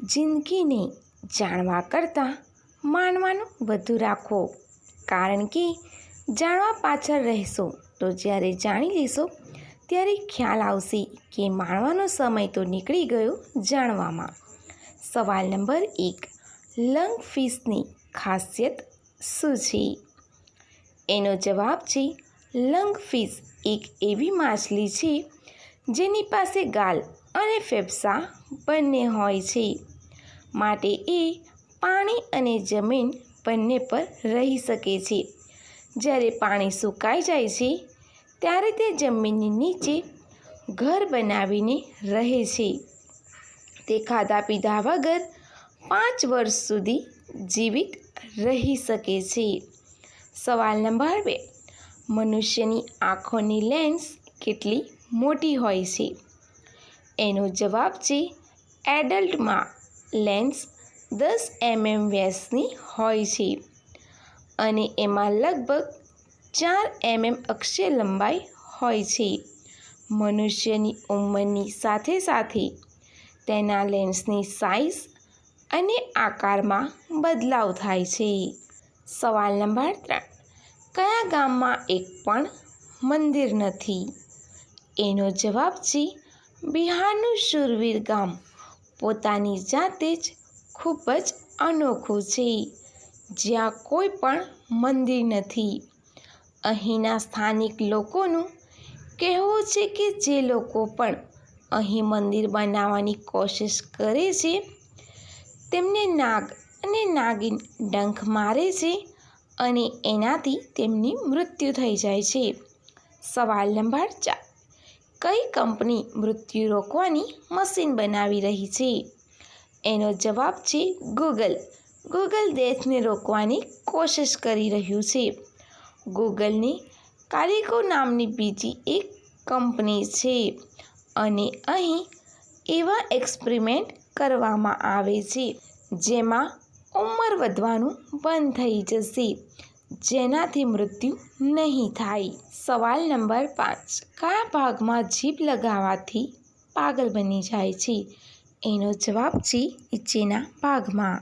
જિંદગીને જાણવા કરતાં માણવાનું વધુ રાખો, કારણ કે જાણવા પાછળ રહેશો તો જ્યારે જાણી લેશો ત્યારે ખ્યાલ આવશે કે માણવાનો સમય તો નીકળી ગયો જાણવામાં. સવાલ નંબર 1. લંગફિશની ખાસિયત શું છે? એનો જવાબ છે લંગફિશ એક એવી માછલી છે જેની પાસે ગાલ અને ફેફસાં બંને હોય છે, માટે એ પાણી અને જમીન બંને પર રહી શકે છે. જ્યારે પાણી સુકાઈ જાય છે ત્યારે તે જમીનની નીચે ઘર બનાવીને રહે છે. તે ખાધા પીધા વગર 5 વર્ષ સુધી જીવિત રહી શકે છે. સવાલ નંબર 2. મનુષ્યની આંખોની લેન્સ કેટલી મોટી હોય છે? એનો જવાબ છે એડલ્ટમાં લેન્સ 10 mm વ્યાસની હોય છે અને એમાં લગભગ 4 mm અક્ષીય લંબાઈ હોય છે. મનુષ્યની ઉંમરની સાથે સાથે તેના લેન્સની સાઇઝ અને આકારમાં બદલાવ થાય છે. સવાલ નંબર 3. કયા ગામમાં એક પણ મંદિર નથી? એનો જવાબ છે બિહારનું શૂરવીર ગામ પોતાની જાતે જ ખૂબ જ અનોખું છે, જ્યાં કોઈ પણ મંદિર નથી. અહીંના સ્થાનિક લોકોનું કહેવું છે કે જે લોકો પણ અહીં મંદિર બનાવવાની કોશિશ કરે છે તેમને નાગ અને નાગિન ડંખ મારે છે અને એનાથી તેમની મૃત્યુ થઈ જાય છે. સવાલ નંબર 4. કઈ કંપની મૃત્યુ રોકવાની મશીન બનાવી રહી છે? એનો જવાબ છે ગૂગલ. ગૂગલ ડેથને રોકવાની કોશિશ કરી રહ્યું છે. ગૂગલની કાલિકો નામની બીજી એક કંપની છે અને અહીં એવા એક્સપેરિમેન્ટ કરવામાં આવે છે જેમાં ઉંમર વધવાનું બંધ થઈ જશે, જેનાથી મૃત્યુ નહીં થાય. સવાલ નંબર 5. કયા ભાગમાં જીભ લગાવવાથી પાગલ બની જાય છે? એનો જવાબ છે નીચેના ભાગમાં.